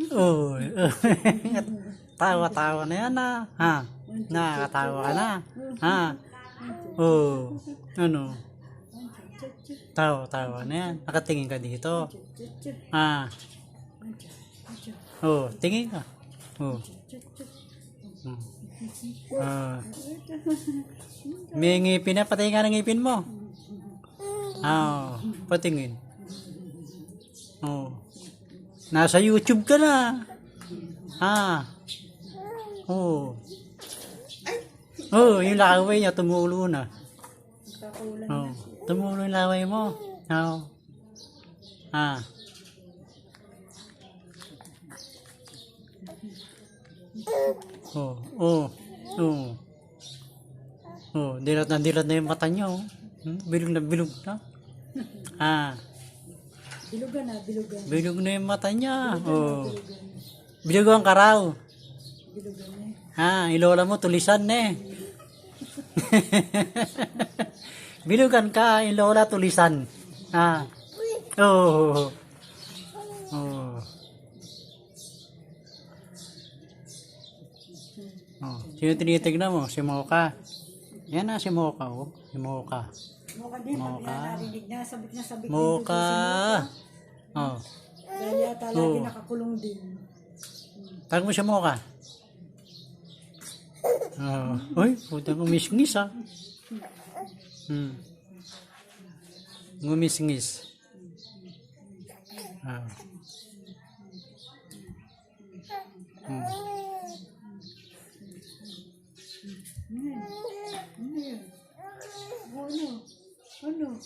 Oh, tawa-tawa na yan na. Ha? Nakakatawa ka na. Ha? Oh, ano? Tawa-tawa na yan. Nakatingin ka dito. Ha? Oh, tingin ka. Oh. May ngipin na. Patingin ka ng ngipin mo. Patingin. Oh. Nasa YouTube ka na. Oh. Oh, yung laway niya tumulo na. Oh, tumulo yung laway mo. Oh. Dilat na yung mata niyo. Bilog na bilog na. Bilugan na, bilugan. Bilog na yung mata niya. Oh. Bilugan ka raw. Bilugan na. Ilola mo tulisan na Bilugan ka, ilola tulisan. Oh. Sino tinitignan mo? Si Mocha. Yan na si Mocha. Oh. Si Mocha. Mocha din, pag narinig na, sabik Mocha. Dahil yata lagi nakakulong din. Tawag mo siya Mocha. Uy, puta ngumis-ngis Ngumis-ngis. Ano?